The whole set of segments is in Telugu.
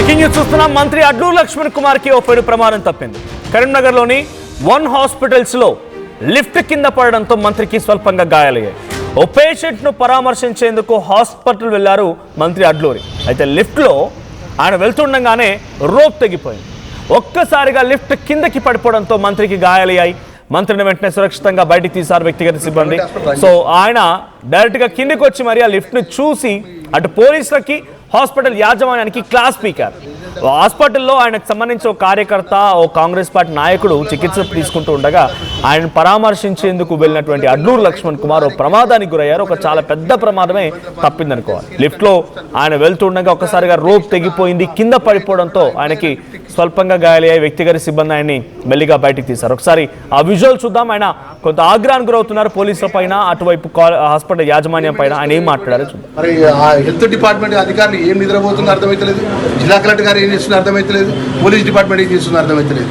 బ్రేకింగ్ న్యూస్ చూస్తున్నాం. మంత్రి అడ్లూరు లక్ష్మణ్ కుమార్ కి ఓ పెను ప్రమాదం తప్పింది. కరీంనగర్ లోని వన్ హాస్పిటల్స్ లో లిఫ్ట్ కింద పడడంతో మంత్రికి స్వల్పంగా గాయాలయ్యాయి. ఓ పేషెంట్ ను పరామర్శించేందుకు హాస్పిటల్ వెళ్లారు మంత్రి అడ్లూరి. అయితే లిఫ్ట్ లో ఆయన వెళ్తుండగానే రోప్ తెగిపోయింది. ఒక్కసారిగా లిఫ్ట్ కిందకి పడిపోవడంతో మంత్రికి గాయాలయ్యాయి. మంత్రిని వెంటనే సురక్షితంగా బయటికి తీశారు వ్యక్తిగత సిబ్బంది. సో ఆయన డైరెక్ట్ గా కిందికి వచ్చి మరి ఆ లిఫ్ట్ ను చూసి అటు పోలీసులకి హాస్పిటల్ యాజమాన్యానికి క్లాస్ పీకారు. హాస్పిటల్లో ఆయనకు సంబంధించిన ఓ కార్యకర్త, ఓ కాంగ్రెస్ పార్టీ నాయకుడు చికిత్స తీసుకుంటూ ఉండగా ఆయన పరామర్శించేందుకు వెళ్ళినటువంటి అడ్లూరు లక్ష్మణ్ కుమార్ ఓ ప్రమాదానికి గురయ్యారు. ఒక చాలా పెద్ద ప్రమాదమే తప్పిందనుకోవాలి. లిఫ్ట్లో ఆయన వెళ్తుండగా ఒక్కసారిగా రోప్ తెగిపోయింది. కింద పడిపోవడంతో ఆయనకి స్వల్పంగా గాయాలయ్యాయి. వ్యక్తిగత సిబ్బంది ఆయన్ని మెల్లిగా బయటికి తీశారు. ఒకసారి ఆ విజువల్ చూద్దాం. ఆయన కొంత ఆగ్రహానికి గురవుతున్నారు పోలీసుల పైన, అటువైపు హాస్పిటల్ యాజమాన్యం పైన. ఆయన ఏం మాట్లాడారో చూద్దాం. మరి హెల్త్ డిపార్ట్మెంట్ అధికారులు ఏం నిద్రపోతుందో అర్థమైతలేదు, జిల్లా కలెక్టర్ గారు ఏం చేస్తున్నా అర్థమైతలేదు, పోలీస్ డిపార్ట్మెంట్ ఏం చేస్తున్నా అర్థమైతలేదు.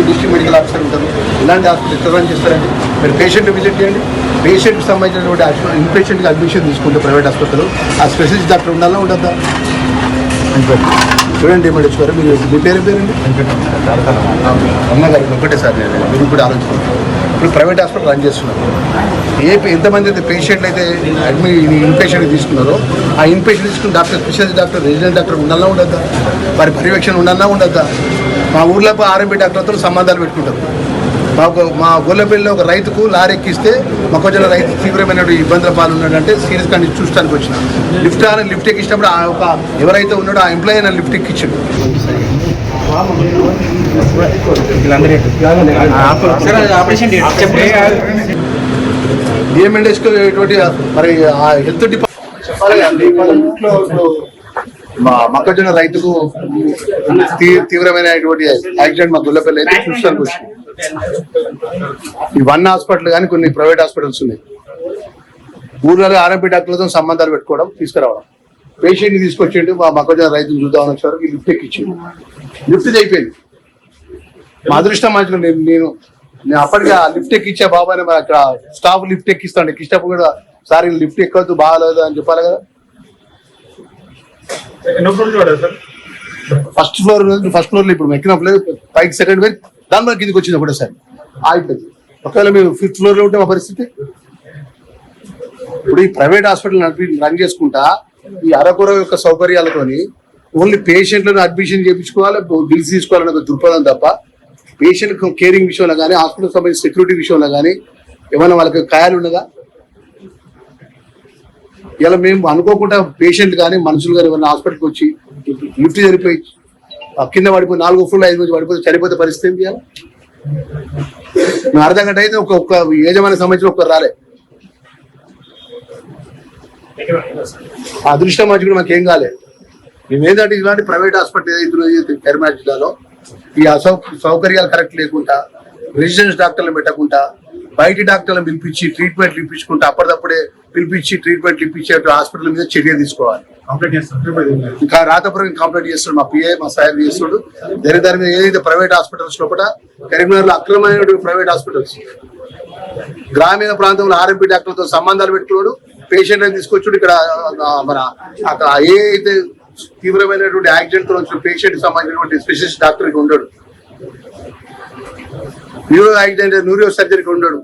డిస్ట్రిక్ట్ మెడికల్ ఆఫీసర్ ఉంటారు, ఇలాంటి హాస్పిటల్ రన్ చేస్తారండి. మీరు పేషెంట్ విజిట్ చేయండి. పేషెంట్కి సంబంధించినటువంటి ఇన్పేషెంట్కి అడ్మిషన్ తీసుకుంటే ప్రైవేట్ హాస్పిటల్ ఆ స్పెషలిస్ట్ డాక్టర్ ఉండాలా ఉండద్దా? చూడండి ఏమంటే గారు, మీరు మీ పేరండి అమ్మగారు ఒకటే సార్. మీరు ఇప్పుడు ఆలోచించారు. ఇప్పుడు ప్రైవేట్ హాస్పిటల్ రన్ చేస్తున్నారు. ఎంతమంది అయితే పేషెంట్లు అయితే ఇన్పేషెంట్ తీసుకున్నారో ఆ ఇన్పేషెంట్ తీసుకున్న doctor, specialist doctor, resident doctor ఉండాలా ఉండద్దా? వారి పర్యవేక్షణ ఉండాలా ఉండద్దా? మా ఊర్లో ఆర్ఎంపీ డాక్టర్తో సంబంధాలు పెట్టుకుంటారు. మా గొల్లపల్లిలో ఒక రైతుకు లారీ ఎక్కిస్తే మొక్కజొన్న రైతు తీవ్రమైన ఇబ్బందుల పాలు ఉన్నాడంటే సీరియస్ కండిషన్ చూడడానికి వచ్చిన లిఫ్ట్ ఎక్కించినప్పుడు ఒక ఎవరైతే ఉన్నాడో ఆ ఎంప్లాయీ అయినా లిఫ్ట్ ఎక్కించాడు. డిఎంఎన్ఎస్టువంటి మరి ఆ హెల్త్ డిపార్ట్మెంట్ చెప్పాలి అండి. మా మొక్కజొన్న రైతుకు తీవ్రమైనటువంటి యాక్సిడెంట్ మా గొల్లపల్లి అయితే చూడడానికి వచ్చింది. ఈ వన్ హాస్పిటల్ కానీ కొన్ని ప్రైవేట్ హాస్పిటల్స్ ఉన్నాయి. ఊర్లలో ఆర్ఎంపీ డాక్టర్లతో సంబంధాలు పెట్టుకోవడం, తీసుకురావడం. పేషెంట్ని తీసుకొచ్చేయండి, మా మొక్కజొన్న రైతులు చూద్దామని వచ్చారు. ఈ లిఫ్ట్ ఎక్కించింది. లిఫ్ట్ అయిపోయింది. మా అదృష్టం మంచిగా నేను అప్పటికి ఆ లిఫ్ట్ ఎక్కిచ్చా బాబాని. మరి అక్కడ స్టాఫ్ లిఫ్ట్ ఎక్కిస్తాను, ఎక్కించినప్పుడు కూడా సార్ లిఫ్ట్ ఎక్కవద్దు బాగాలేదు అని చెప్పాలి కదా. ఫస్ట్ ఫ్లోర్ లో ఇప్పుడు ఎక్కినప్పుడు పైకి సెకండ్ వేర్ దాని మీద కిందికి వచ్చింది ఒకటే సార్ ఆగిపోయింది. ఒకవేళ మీరు ఫిఫ్త్ ఫ్లోర్ లో ఉంటే మా పరిస్థితి. ఇప్పుడు ఈ ప్రైవేట్ హాస్పిటల్ రన్ చేసుకుంటా ఈ అరకొర యొక్క సౌకర్యాలతోని ఓన్లీ పేషెంట్లను అడ్మిషన్ చేయించుకోవాలి, బిల్స్ తీసుకోవాలనే ఒక దృక్పథం తప్ప పేషెంట్ కేరింగ్ విషయంలో కానీ, హాస్పిటల్ సంబంధించిన సెక్యూరిటీ విషయంలో కానీ ఏమైనా వాళ్ళకి ఖయాలు ఉండగా. ఇలా మేము అనుకోకుండా పేషెంట్ కానీ మనుషులు కానీ ఏమైనా హాస్పిటల్కి వచ్చి లిఫ్ట్ చనిపోయి కింద పడిపోయి 4 ఫ్లోర్లు 5 మంది పడిపోతే చనిపోతే పరిస్థితి ఏం చేయాలి? మేము అర్ధ గంట అయితే ఒక్క యజమానికి సంబంధించిన ఒక్కరు రాలే. అదృష్టం మంచి మాకు ఏం కాలేదు. మేము ఏంటంటే ఇలాంటి ప్రైవేట్ హాస్పిటల్ ఏదైతే కరీంనగర్ జిల్లాలో ఈ సౌకర్యాలు కరెక్ట్ లేకుండా, రెసిడెన్స్ డాక్టర్లను పెట్టకుండా, బయట డాక్టర్లను పిలిపించి ట్రీట్మెంట్లు ఇప్పించుకుంటా అప్పటిదప్పుడే పిలిపించి ట్రీట్మెంట్ ఇప్పించే హాస్పిటల్ మీద చర్య తీసుకోవాలి. ఇంకా రాతపురం కంప్లైంట్ చేస్తాడు మా పిఐ, మా సార్ చేస్తాడు. దాని మీద ఏదైతే ప్రైవేట్ హాస్పిటల్స్ లోపల కరీంనగర్ లో అక్రమమైన ప్రైవేట్ హాస్పిటల్స్, గ్రామీణ ప్రాంతంలో ఆర్ఎంపీ డాక్టర్లతో సంబంధాలు పెట్టుకున్నాడు, పేషెంట్లను తీసుకొచ్చాడు. ఇక్కడ మన అక్కడ ఏదైతే తీవ్రమైనటువంటి యాక్సిడెంట్ తో వచ్చిన పేషెంట్ సంబంధించినటువంటి స్పెషలిస్ట్ డాక్టర్కి ఉండడు, న్యూరో యాక్సిడెంట్ న్యూరో సర్జరీకి ఉండడు,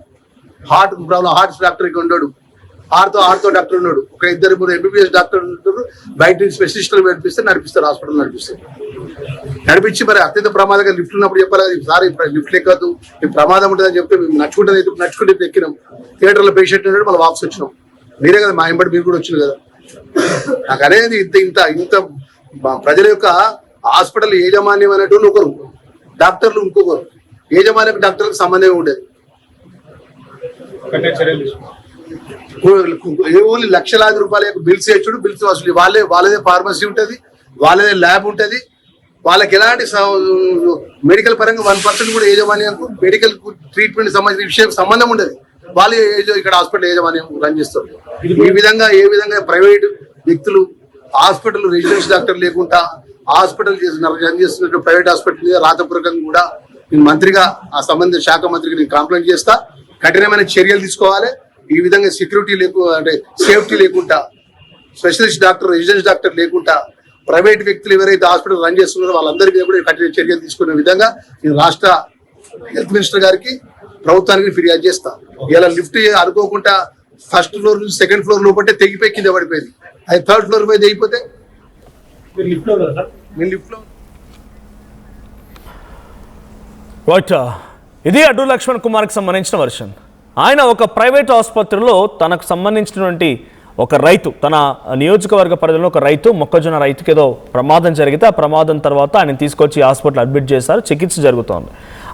హార్ట్ ప్రాబ్లం హార్ట్ డాక్టర్కి ఉండడు, ఆర్తో డాక్టర్ ఉన్నాడు. ఒక 2-3 ఎంబీబీఎస్ డాక్టర్ ఉంటారు. బయట స్పెషలిస్టులు నడిపిస్తారు హాస్పిటల్ నడిపించి మరి అత్యంత ప్రమాదంగా లిఫ్ట్ ఉన్నప్పుడు చెప్పాలి, సార్ లిఫ్ట్ ఎక్కద్దు, ప్రమాదం ఉంటుందని చెప్తే మేము నడుచుకుంటే ఎక్కినాం. థియేటర్లో పేషెంట్ ఉన్నాడు, మళ్ళీ వాపస్ వచ్చినాం. మీరే కదా మా ఎంబడి మీరు కూడా వచ్చింది కదా. నాకు అనేది ఇంత ప్రజల యొక్క హాస్పిటల్ యాజమాన్యం అనేటువంటి ఒకరు, డాక్టర్లు ఇంకొకరు. యాజమాన్యం డాక్టర్లకు సంబంధమే ఉండేది. ఓన్లీ లక్షలాది రూపాయల బిల్స్ వేసుడు, బిల్స్ వసూలు. వాళ్ళదే ఫార్మసీ ఉంటుంది, వాళ్ళదే ల్యాబ్ ఉంటుంది. వాళ్ళకి ఎలాంటి మెడికల్ పరంగా 1% కూడా యాజమాన్యానికి మెడికల్ ట్రీట్మెంట్ సంబంధించిన విషయం సంబంధం ఉండదు. వాళ్ళు ఇక్కడ హాస్పిటల్ యాజమాన్యం రన్ చేస్తారు. ఏ విధంగా ప్రైవేట్ వ్యక్తులు హాస్పిటల్ రెసిడెన్స్ డాక్టర్ లేకుండా హాస్పిటల్ రన్ చేస్తున్న ప్రైవేట్ హాస్పిటల్ మీద రాతపూర్వకంగా కూడా నేను మంత్రిగా ఆ సంబంధిత శాఖ మంత్రికి నేను కంప్లైంట్ చేస్తా. కఠినమైన చర్యలు తీసుకోవాలి. ఈ విధంగా సెక్యూరిటీ అంటే సేఫ్టీ లేకుండా, స్పెషలిస్ట్ డాక్టర్, రెసిడెన్స్ డాక్టర్ లేకుండా ప్రైవేట్ వ్యక్తులు ఎవరైతే హాస్పిటల్ రన్ చేస్తున్నారో వాళ్ళందరి మీద కూడా కఠిన చర్యలు తీసుకునే విధంగా ఈ రాష్ట్ర హెల్త్ మినిస్టర్ గారికి, ప్రభుత్వానికి ఫిర్యాదు చేస్తా. ఇలా లిఫ్ట్ అనుకోకుండా ఫస్ట్ ఫ్లోర్ నుంచి సెకండ్ ఫ్లోర్ లోపంటే తెగిపోయి కింద పడిపోయింది. అది థర్డ్ ఫ్లోర్ మీద తెగిపోతే రైట్. ఇది అడ్డు లక్ష్మణ్ కుమార్కి సంబంధించిన వర్షన్. ఆయన ఒక ప్రైవేట్ ఆసుపత్రిలో తనకు సంబంధించినటువంటి ఒక రైతు, తన నియోజకవర్గ పరిధిలో ఒక రైతు, మొక్కజొన్న రైతుకి ఏదో ప్రమాదం జరిగితే ఆ ప్రమాదం తర్వాత ఆయన తీసుకొచ్చి హాస్పిటల్ అడ్మిట్ చేశారు, చికిత్స జరుగుతోంది.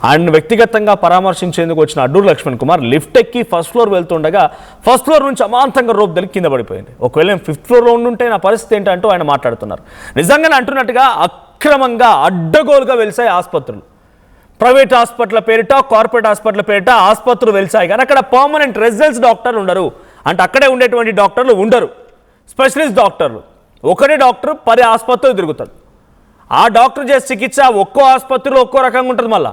ఆయన వ్యక్తిగతంగా పరామర్శించేందుకు వచ్చిన అడ్డూరు లక్ష్మణ్ కుమార్ లిఫ్ట్ ఎక్కి ఫస్ట్ ఫ్లోర్ వెళ్తుండగా ఫస్ట్ ఫ్లోర్ నుంచి అమాంతంగా రోప్ దొరికి కింద పడిపోయింది. ఒకవేళ ఫిఫ్త్ ఫ్లోర్లో ఉండుంటే నా పరిస్థితి ఏంటంటూ ఆయన మాట్లాడుతున్నారు. నిజంగానే అంటున్నట్టుగా అక్రమంగా అడ్డగోలుగా వెలిసాయి ఆసుపత్రులు. ప్రైవేట్ హాస్పిటల్ పేరిట, కార్పొరేట్ హాస్పిటల్ పేరిట ఆసుపత్రులు వెలిసాయి, కానీ అక్కడ పర్మనెంట్ రెసిడెన్స్ డాక్టర్లు ఉండరు. అంటే అక్కడే ఉండేటువంటి డాక్టర్లు ఉండరు, స్పెషలిస్ట్ డాక్టర్లు. ఒకటే డాక్టర్ 10 ఆసుపత్రులు తిరుగుతాడు. ఆ డాక్టర్ చేసే చికిత్స ఒక్కో ఆసుపత్రిలో ఒక్కో రకంగా ఉంటుంది. మళ్ళీ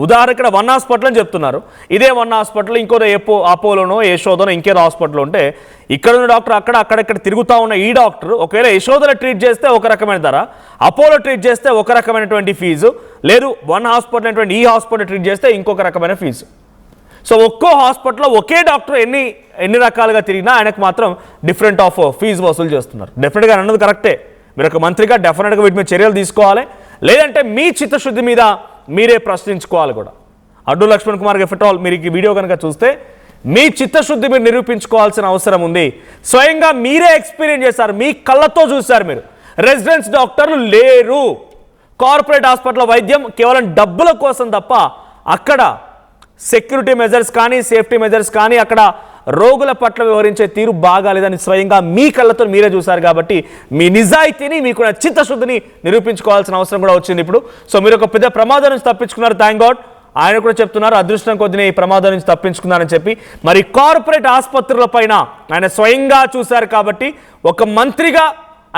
ఉదాహరణ ఇక్కడ 1 హాస్పిటల్ అని చెప్తున్నారు. ఇదే 1 హాస్పిటల్ ఇంకో అపోలోనో యశోదనో ఇంకేదో హాస్పిటల్ ఉంటే ఇక్కడ ఉన్న డాక్టర్ అక్కడెక్కడ తిరుగుతూ ఉన్న ఈ డాక్టర్ ఒకవేళ యశోదలో ట్రీట్ చేస్తే ఒక రకమైన ధర, అపోలో ట్రీట్ చేస్తే ఒక రకమైనటువంటి ఫీజు, లేదు 1 హాస్పిటల్ అనేటువంటి ఈ హాస్పిటల్ ట్రీట్ చేస్తే ఇంకొక రకమైన ఫీజు. సో ఒక్కో హాస్పిటల్లో ఒకే డాక్టర్ ఎన్ని రకాలుగా తిరిగినా ఆయనకు మాత్రం డిఫరెంట్ ఆఫ్ ఫీజు వసూలు చేస్తున్నారు. డెఫినెట్గా అన్నది కరెక్టే. మీరు ఒక మంత్రిగా డెఫినెట్గా వీటి మీద చర్యలు తీసుకోవాలి, లేదంటే మీ చిత్తశుద్ధి మీద మీరే ప్రశ్నించుకోవాలి కూడా. అడ్డు లక్ష్మణ్ కుమార్ ఎఫ్ ఆల్ మీరు ఈ వీడియో కనుక చూస్తే మీ చిత్తశుద్ధి మీరు నిరూపించుకోవాల్సిన అవసరం ఉంది. స్వయంగా మీరే ఎక్స్పీరియన్స్ చేశారు, మీ కళ్ళతో చూశారు. మీరు రెసిడెన్స్ డాక్టర్లు లేరు. కార్పొరేట్ హాస్పిటల్ వైద్యం కేవలం డబ్బుల కోసం తప్ప అక్కడ సెక్యూరిటీ మెజర్స్ కానీ, సేఫ్టీ మెజర్స్ కానీ, అక్కడ రోగుల పట్ల వ్యవహరించే తీరు బాగాలేదని స్వయంగా మీ కళ్ళతో మీరే చూశారు. కాబట్టి మీ నిజాయితీని, మీకున్న చిత్తశుద్ధిని నిరూపించుకోవాల్సిన అవసరం కూడా వచ్చింది ఇప్పుడు. సో మీరు ఒక పెద్ద ప్రమాదం నుంచి తప్పించుకున్నారు, థ్యాంక్ గాడ్. ఆయన కూడా చెప్తున్నారు అదృష్టం కొద్దినే ఈ ప్రమాదం నుంచి తప్పించుకున్నారని చెప్పి. మరి కార్పొరేట్ ఆసుపత్రుల పైన ఆయన స్వయంగా చూశారు కాబట్టి ఒక మంత్రిగా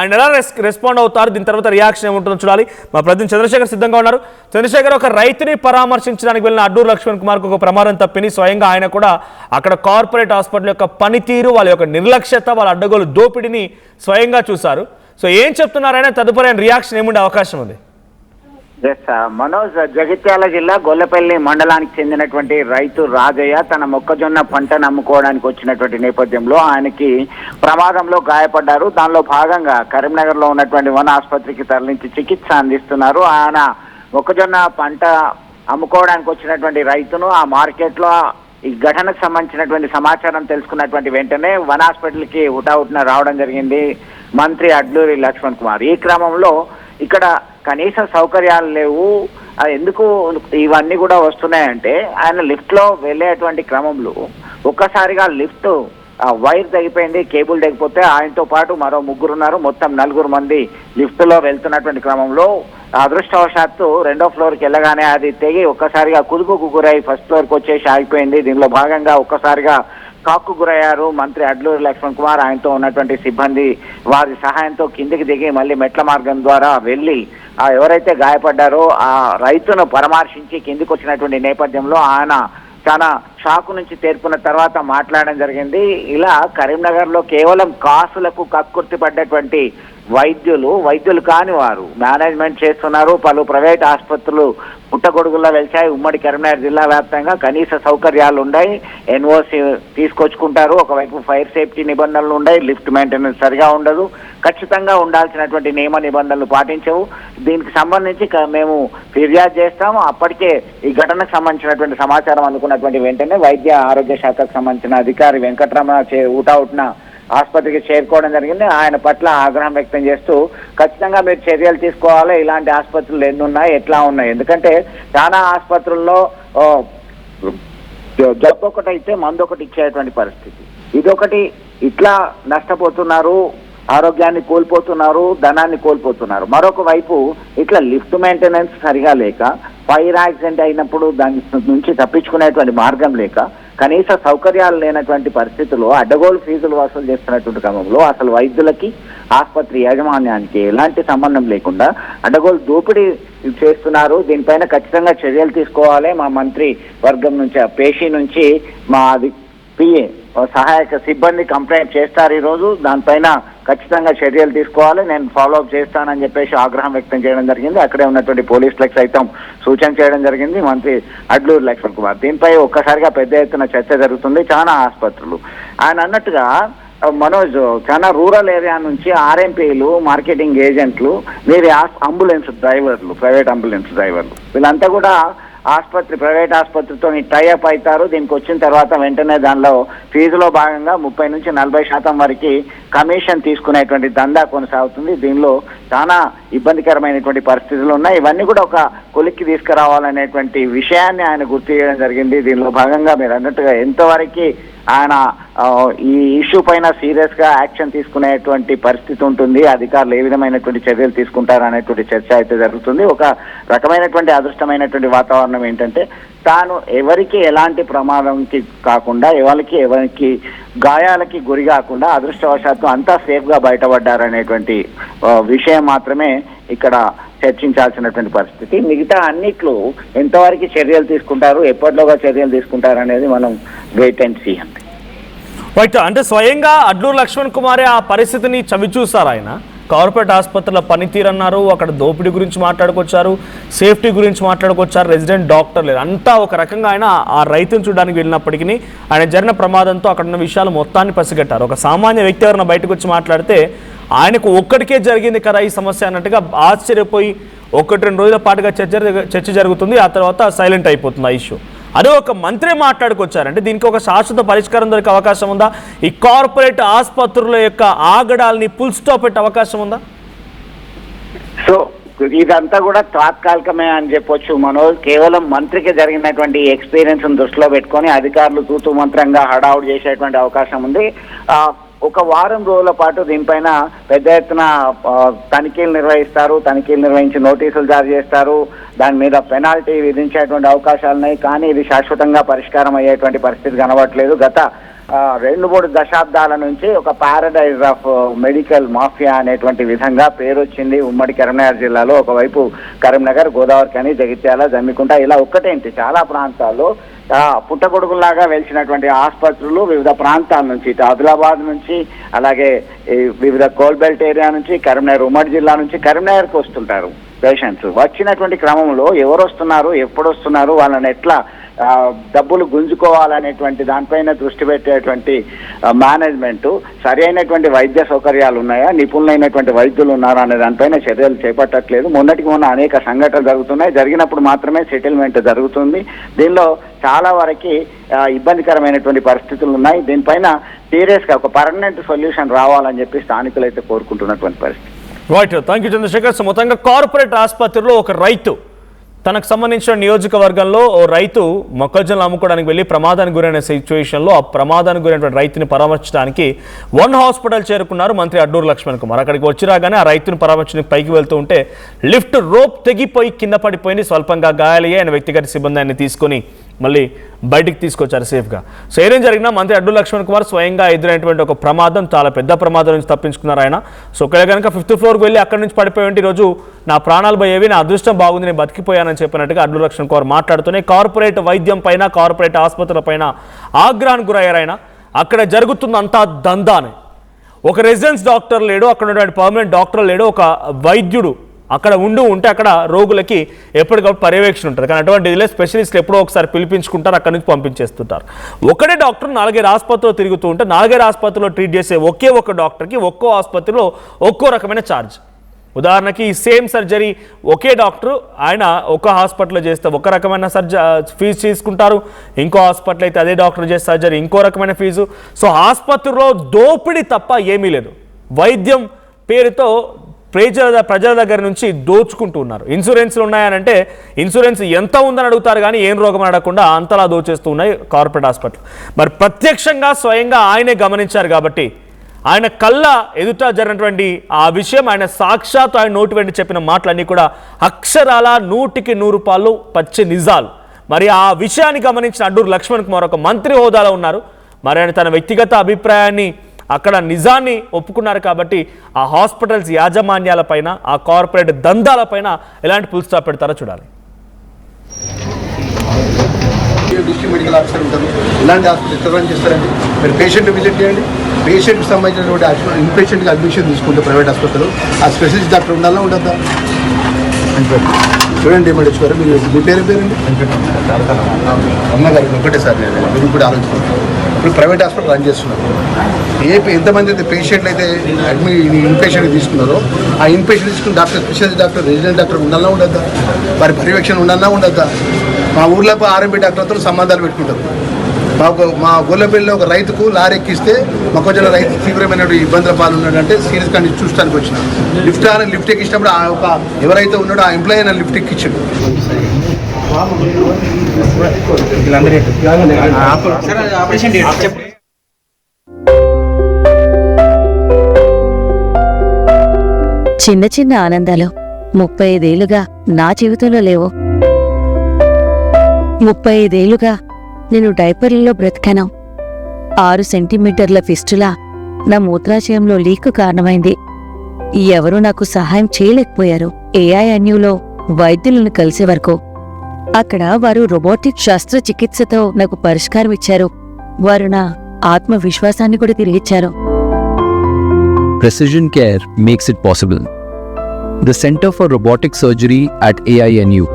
ఆయన ఎలా రెస్పాండ్ అవుతారు, దీని తర్వాత రియాక్షన్ ఏముంటుందో చూడాలి. మా ప్రతినిధి చంద్రశేఖర్ సిద్ధంగా ఉన్నారు. చంద్రశేఖర్, ఒక రైతుని పరామర్శించడానికి వెళ్ళిన అడ్డూరు లక్ష్మణ్ కుమార్కు ఒక ప్రమాదం తప్పింది. స్వయంగా ఆయన కూడా అక్కడ కార్పొరేట్ హాస్పిటల్ యొక్క పనితీరు, వాళ్ళ యొక్క నిర్లక్ష్యత, వాళ్ళ అడ్డగోలు దోపిడిని స్వయంగా చూశారు. సో ఏం చెప్తున్నారైనా తదుపరి రియాక్షన్ ఏముండే అవకాశం ఉంది? మనోజ్, జగిత్యాల జిల్లా గొల్లపల్లి మండలానికి చెందినటువంటి రైతు రాజయ్య తన మొక్కజొన్న పంటను అమ్ముకోవడానికి వచ్చినటువంటి నేపథ్యంలో ఆయనకి ప్రమాదంలో గాయపడ్డారు. దానిలో భాగంగా కరీంనగర్ లో ఉన్నటువంటి 1 ఆసుపత్రికి తరలించి చికిత్స అందిస్తున్నారు. ఆయన మొక్కజొన్న పంట అమ్ముకోవడానికి వచ్చినటువంటి రైతును ఆ మార్కెట్ లో ఈ ఘటనకు సంబంధించినటువంటి సమాచారం తెలుసుకున్నటువంటి వెంటనే 1 హాస్పిటల్కి హుటాహుటిన రావడం జరిగింది మంత్రి అడ్లూరి లక్ష్మణ్ కుమార్. ఈ క్రమంలో ఇక్కడ కనీస సౌకర్యాలు లేవు. ఎందుకు ఇవన్నీ కూడా వస్తున్నాయంటే ఆయన లిఫ్ట్ లో వెళ్ళేటువంటి క్రమంలో ఒక్కసారిగా లిఫ్ట్ వైర్ తెగిపోయింది, కేబుల్ తెగిపోతే ఆయనతో పాటు మరో 3 ఉన్నారు, మొత్తం 4 మంది లిఫ్ట్ లో వెళ్తున్నటువంటి క్రమంలో అదృష్టవశాత్తు 2వ ఫ్లోర్కి వెళ్ళగానే అది తెగి ఒక్కసారిగా కుదుపుకు గురై ఫస్ట్ ఫ్లోర్కి వచ్చేసి ఆగిపోయింది. దీనిలో భాగంగా ఒక్కసారిగా కాకు గురయ్యారు మంత్రి అడ్లూరి లక్ష్మణ్ కుమార్. ఆయనతో ఉన్నటువంటి సిబ్బంది వారి సహాయంతో కిందికి దిగి మళ్ళీ మెట్ల మార్గం ద్వారా వెళ్ళి ఎవరైతే గాయపడ్డారో ఆ రైతును పరామర్శించి కిందికి వచ్చినటువంటి నేపథ్యంలో ఆయన చాలా షాకు నుంచి తేరుకున్న తర్వాత మాట్లాడడం జరిగింది. ఇలా కరీంనగర్ లో కేవలం కాసులకు కక్కుర్తి పడ్డటువంటి వైద్యులు కాని వారు మేనేజ్మెంట్ చేస్తున్నారు. పలు ప్రైవేట్ ఆసుపత్రులు పుట్టగొడుగుల్లో వెలిచాయి. ఉమ్మడి కరీంనగర్ జిల్లా వ్యాప్తంగా కనీస సౌకర్యాలు ఉన్నాయి, ఎన్ఓసి తీసుకొచ్చుకుంటారు. ఒకవైపు ఫైర్ సేఫ్టీ నిబంధనలు ఉన్నాయి, లిఫ్ట్ మెయింటెనెన్స్ సరిగా ఉండదు, ఖచ్చితంగా ఉండాల్సినటువంటి నియమ నిబంధనలు పాటించవు. దీనికి సంబంధించి మేము ఫిర్యాదు చేస్తాము. అప్పటికే ఈ ఘటనకు సంబంధించినటువంటి సమాచారం అందుకున్నటువంటి వెంటనే వైద్య ఆరోగ్య శాఖకు సంబంధించిన అధికారి వెంకటరమణ హుటాహుటిన ఆసుపత్రికి చేరుకోవడం జరిగింది. ఆయన పట్ల ఆగ్రహం వ్యక్తం చేస్తూ ఖచ్చితంగా మీరు చర్యలు తీసుకోవాలి, ఇలాంటి ఆసుపత్రులు ఎన్ని ఉన్నాయి, ఎట్లా ఉన్నాయి, ఎందుకంటే చాలా ఆసుపత్రుల్లో జబ్బు ఒకటి అయితే మందు ఒకటి ఇచ్చేటువంటి పరిస్థితి, ఇదొకటి. ఇట్లా నష్టపోతున్నారు, ఆరోగ్యాన్ని కోల్పోతున్నారు, ధనాన్ని కోల్పోతున్నారు. మరొక వైపు ఇట్లా లిఫ్ట్ మెయింటెనెన్స్ సరిగా లేక, ఫైర్ యాక్సిడెంట్ అయినప్పుడు దాని నుంచి తప్పించుకునేటువంటి మార్గం లేక, కనీస సౌకర్యాలు లేనటువంటి పరిస్థితుల్లో అడ్డగోలు ఫీజులు వసూలు చేస్తున్నటువంటి క్రమంలో అసలు వైద్యులకి ఆసుపత్రి యాజమాన్యానికి ఎలాంటి సంబంధం లేకుండా అడ్డగోలు దోపిడీ చేస్తున్నారు. దీనిపైన ఖచ్చితంగా చర్యలు తీసుకోవాలి. మా మంత్రి వర్గం నుంచి, పేషీ నుంచి మా పిఏ సహాయక సిబ్బంది కంప్లైంట్ చేస్తారు ఈ రోజు. దానిపైన ఖచ్చితంగా చర్యలు తీసుకోవాలి, నేను ఫాలోఅప్ చేస్తానని చెప్పేసి ఆగ్రహం వ్యక్తం చేయడం జరిగింది. అక్కడే ఉన్నటువంటి పోలీసులకు సైతం సూచన చేయడం జరిగింది మంత్రి అడ్లూరు లక్ష్మణ్ కుమార్. దీనిపై ఒక్కసారిగా పెద్ద ఎత్తున చర్చ జరుగుతుంది. చాలా ఆసుపత్రులు ఆయన అన్నట్టుగా మనోజ్ చాలా రూరల్ ఏరియా నుంచి ఆర్ఎంపీలు, మార్కెటింగ్ ఏజెంట్లు, మీరు అంబులెన్స్ డ్రైవర్లు, ప్రైవేట్ అంబులెన్స్ డ్రైవర్లు వీళ్ళంతా కూడా ప్రైవేట్ ఆసుపత్రితో టైఅప్ అవుతారు. దీనికి వచ్చిన తర్వాత వెంటనే దానిలో ఫీజులో భాగంగా 30 నుంచి 40% వరకు కమిషన్ తీసుకునేటువంటి దందా కొనసాగుతుంది. దీనిలో చాలా ఇబ్బందికరమైనటువంటి పరిస్థితులు ఉన్నాయి. ఇవన్నీ కూడా ఒక కొలిక్కి తీసుకురావాలనేటువంటి విషయాన్ని ఆయన గుర్తు చేయడం జరిగింది. దీనిలో భాగంగా మీరు అన్నట్టుగా ఎంతవరకు ఆయన ఈ ఇష్యూ పైన సీరియస్ గా యాక్షన్ తీసుకునేటువంటి పరిస్థితి ఉంటుంది, అధికారులు ఏ విధమైనటువంటి చర్యలు తీసుకుంటారు అనేటువంటి చర్చ అయితే జరుగుతుంది. ఒక రకమైనటువంటి అదృష్టమైనటువంటి వాతావరణం ఏంటంటే తాను ఎవరికి ఎలాంటి ప్రమాదంకి కాకుండా ఎవరికి గాయాలకి గురి కాకుండా అదృష్టవశాత్తు అంతా సేఫ్ గా బయటపడ్డారనేటువంటి విషయం మాత్రమే ఇక్కడ చర్చించాల్సినటువంటి పరిస్థితి. మిగతా అన్నిట్లో ఎంతవరకు చర్యలు తీసుకుంటారు, ఎప్పటిలోగా చర్యలు తీసుకుంటారు అనేది మనం వెయిట్ అండ్ సీ అంతే. రైట్, అంటే స్వయంగా అడ్లూరు లక్ష్మణ్ కుమారే ఆ పరిస్థితిని చవిచూసారు. ఆయన కార్పొరేట్ ఆసుపత్రుల పనితీరు అన్నారు, అక్కడ దోపిడీ గురించి మాట్లాడుకొచ్చారు, సేఫ్టీ గురించి మాట్లాడుకొచ్చారు, రెసిడెంట్ డాక్టర్ లేదు అంతా ఒక రకంగా ఆయన ఆ రైతును చూడడానికి వెళ్ళినప్పటికీ ఆయన జరిగిన ప్రమాదంతో అక్కడ ఉన్న విషయాలు మొత్తాన్ని పసిగట్టారు. ఒక సామాన్య వ్యక్తి ఎవరైనా బయటకు వచ్చి మాట్లాడితే ఆయనకు ఒక్కడికే జరిగింది కదా ఈ సమస్య అన్నట్టుగా ఆశ్చర్యపోయి 1-2 రోజుల పాటుగా చర్చ జరుగుతుంది. ఆ తర్వాత సైలెంట్ అయిపోతుంది ఆ ఇష్యూ. అదే ఒక మంత్రి మాట్లాడుకొచ్చారంటే దీనికి ఒక శాశ్వత పరిష్కారం దొరికే అవకాశం ఉందా? ఈ కార్పొరేట్ ఆసుపత్రుల యొక్క ఆగడాల్ని ఫుల్ స్టాప్ పెట్టే అవకాశం ఉందా? సో ఇదంతా కూడా తాత్కాలికమే అని చెప్పొచ్చు మనోజ్. కేవలం మంత్రికి జరిగినటువంటి ఎక్స్పీరియన్స్ దృష్టిలో పెట్టుకొని అధికారులు తూతు మంత్రంగా హడావుడి చేసేటువంటి అవకాశం ఉంది. ఒక వారం రోజుల పాటు దీనిపైన పెద్ద ఎత్తున తనిఖీలు నిర్వహిస్తారు, తనిఖీలు నిర్వహించి నోటీసులు జారీ చేస్తారు, దాని మీద పెనాల్టీ విధించేటువంటి అవకాశాలు ఉన్నాయి. కానీ ఇది శాశ్వతంగా పరిష్కారం అయ్యేటువంటి పరిస్థితి కనబడట్లేదు. గత 2-3 దశాబ్దాల నుంచి ఒక పారడైజ్ ఆఫ్ మెడికల్ మాఫియా అనేటువంటి విధంగా పేరు వచ్చింది ఉమ్మడి కరీంనగర్ జిల్లాలో. ఒకవైపు కరీంనగర్, గోదావరి ఖని, జగిత్యాల, జమ్మికుంట ఇలా ఒక్కటేంటి చాలా ప్రాంతాల్లో పుట్టగొడుగులాగా వెలిసినటువంటి ఆసుపత్రులు వివిధ ప్రాంతాల నుంచి, ఇటు ఆదిలాబాద్ నుంచి, అలాగే వివిధ కోల్బెల్ట్ ఏరియా నుంచి, కరీంనగర్ ఉమ్మడి జిల్లా నుంచి కరీంనగర్కి వస్తుంటారు పేషెంట్స్. వచ్చినటువంటి క్రమంలో ఎవరు వస్తున్నారు, ఎప్పుడు వస్తున్నారు, వాళ్ళని ఎట్లా డబ్బులు గుంజుకోవాలనేటువంటి దానిపైన దృష్టి పెట్టేటువంటి మేనేజ్మెంట్, సరి అయినటువంటి వైద్య సౌకర్యాలు ఉన్నాయా, నిపుణులైనటువంటి వైద్యులు ఉన్నారా అనే దానిపైన చర్యలు చేపట్టట్లేదు. మొన్నటికి మొన్న అనేక సంఘటనలు జరుగుతున్నాయి, జరిగినప్పుడు మాత్రమే సెటిల్మెంట్ జరుగుతుంది. దీనిలో చాలా వరకు ఇబ్బందికరమైనటువంటి పరిస్థితులు ఉన్నాయి. దీనిపైన సీరియస్గా ఒక పర్మనెంట్ సొల్యూషన్ రావాలని చెప్పి స్థానికులు అయితే కోరుకుంటున్నటువంటి పరిస్థితి. Right, thank you Chandrashekar. So మొత్తంగా కార్పొరేట్ ఆసుపత్రిలో ఒక రైతు తనకు సంబంధించిన నియోజకవర్గంలో ఓ రైతు మొక్కజొన్నలు అమ్ముకోవడానికి వెళ్ళి ప్రమాదానికి గురైన సిచ్యువేషన్లో ఆ ప్రమాదానికి గురైనటువంటి రైతుని పరామర్శించడానికి 1 హాస్పిటల్ చేరుకున్నారు మంత్రి అడ్లూరు లక్ష్మణ్ కుమార్. అక్కడికి వచ్చి రాగానే ఆ రైతుని పరామర్శించడానికి పైకి వెళ్తూ ఉంటే లిఫ్ట్ రోప్ తెగిపోయి కింద పడిపోయింది. స్వల్పంగా గాయాలయ్యాయి. ఆయన వ్యక్తిగత సిబ్బందిని తీసుకొని మళ్ళీ బయటికి తీసుకొచ్చారు సేఫ్గా. సో ఏం జరిగినా మంత్రి అడ్లూరు లక్ష్మణ్ కుమార్ స్వయంగా ఎదురైనటువంటి ఒక ప్రమాదం, చాలా పెద్ద ప్రమాదం నుంచి తప్పించుకున్నారు ఆయన. సో ఒకవేళ కనుక 5th ఫ్లోర్కి వెళ్ళి అక్కడి నుంచి పడిపోయి ఈరోజు నా ప్రాణాలు పోయేవి, నా అదృష్టం బాగుంది, నేను బతికిపోయానని చెప్పినట్టుగా అడ్లూరు లక్ష్మణ్ కుమార్ మాట్లాడుతూనే కార్పొరేట్ వైద్యం పైన, కార్పొరేట్ ఆసుపత్రుల పైన ఆగ్రహానికి గురయ్యారు ఆయన. అక్కడ జరుగుతుందంతా దందానే. ఒక రెసిడెన్స్ డాక్టర్ లేడు, అక్కడ ఉన్నటువంటి పర్మనెంట్ డాక్టర్ లేడు, ఒక వైద్యుడు అక్కడ ఉంటే అక్కడ రోగులకి ఎప్పటికప్పుడు పర్యవేక్షణ ఉంటుంది. కానీ అటువంటిదిలే, స్పెషలిస్టులు ఎప్పుడో ఒకసారి పిలిపించుకుంటారు, అక్కడి నుంచి పంపించేస్తుంటారు. ఒకటే డాక్టర్ 4 ఆసుపత్రిలో తిరుగుతూ ఉంటే 4 ఆసుపత్రిలో ట్రీట్ చేసే ఒకే ఒక డాక్టర్కి ఒక్కో ఆసుపత్రిలో ఒక్కో రకమైన ఛార్జ్. ఉదాహరణకి ఈ సేమ్ సర్జరీ ఒకే డాక్టర్ ఆయన ఒక హాస్పిటల్లో చేస్తే ఒక రకమైన ఫీజు తీసుకుంటారు, ఇంకో హాస్పిటల్ అయితే అదే డాక్టర్ చేస్తే సర్జరీ ఇంకో రకమైన ఫీజు. సో ఆసుపత్రిలో దోపిడీ తప్ప ఏమీ లేదు. వైద్యం పేరుతో ప్రజల దగ్గర నుంచి దోచుకుంటూ ఉన్నారు. ఇన్సూరెన్స్లు ఉన్నాయనంటే ఇన్సూరెన్స్ ఎంత ఉందని అడుగుతారు, కానీ ఏం రోగం అడగకుండా అంతలా దోచేస్తూ ఉన్నాయి కార్పొరేట్ హాస్పిటల్. మరి ప్రత్యక్షంగా స్వయంగా ఆయనే గమనించారు కాబట్టి ఆయన కళ్ళ ఎదుట జరిగినటువంటి ఆ విషయం, ఆయన సాక్షాత్ ఆయన నోటి వెంట చెప్పిన మాటలన్నీ కూడా అక్షరాల 100కి 100 పచ్చి నిజాలు. మరి ఆ విషయాన్ని గమనించిన అడ్లూరు లక్ష్మణ్ కుమార్ ఒక మంత్రి హోదాలో ఉన్నారు. మరి ఆయన తన వ్యక్తిగత అభిప్రాయాన్ని, అక్కడ నిజాన్ని ఒప్పుకున్నారు కాబట్టి ఆ హాస్పిటల్స్ యాజమాన్యాలపైన, ఆ కార్పొరేట్ దందాలపైన ఎలాంటి ఫుల్ స్టాప్ పెడతారో చూడాలి. డిస్ట్రిక్ట్ మెడికల్ ఆఫీసర్ ఉంటారు. ఇలాంటి హాస్పిటల్ రన్ చేస్తారండి. మీరు పేషెంట్ విజిట్ చేయండి. పేషెంట్కి సంబంధించినటువంటి ఇన్పేషెంట్కి అడ్మిషన్ తీసుకుంటే ప్రైవేట్ హాస్పిటల్ ఆ స్పెషలిస్ట్ డాక్టర్ ఉండాలా ఉండద్దా? చూడండి ఏమంటే మీరు మీ పేరండి అమ్మగారు ఒకటే సార్ మీరు ఇప్పుడు ఆలోచించుకుంటారు. ఇప్పుడు ప్రైవేట్ హాస్పిటల్ రన్ చేస్తున్నారు. ఎంతమంది అయితే పేషెంట్లు అయితే ఇన్పేషెంట్ తీసుకున్నారో ఆ ఇన్పేషెంట్ తీసుకున్న doctor specialist doctor resident doctor ఉండాలా ఉండద్దా? వారి పర్యవేక్షణ ఉండాలా ఉండద్దా? మా ఊర్లో ఆర్ఎంపీ డాక్టర్తో సంబంధాలు పెట్టుకుంటారు. మా గొల్లపల్లిలో ఒక రైతుకు లారీ ఎక్కిస్తే మొక్కజొన్న రైతు తీవ్రమైన ఇబ్బందుల పాలు ఉన్నాడంటే సీరియస్ కండిషన్ చూడడానికి వచ్చిన లిఫ్ట్ ఎక్కించినప్పుడు ఎవరైతే ఉన్నాడో ఆ ఎంప్లాయీ అయినా లిఫ్ట్ ఎక్కించాడు. చిన్న చిన్న ఆనందాలు 35 ఏళ్లుగా నా జీవితంలో లేవు. 35 ఏళ్లుగా నేను డైపర్లలో బ్రతికాను. 6 సెంటీమీటర్ల ఫిస్టులా నా మూత్రాశయంలో లీక్ కారణమైంది. ఎవరూ నాకు సహాయం చేయలేకపోయారు. ఏఐఎన్యూలో వైద్యులను కలిసే వరకు అక్కడ వారు రోబోటిక్ శస్త్రచికిత్సతో నాకు పరిష్కారం ఇచ్చారు. వారు నా ఆత్మవిశ్వాసాన్ని కూడా తిరిగిచ్చారు. Precision care makes it possible. The Center for Robotic Surgery at AINU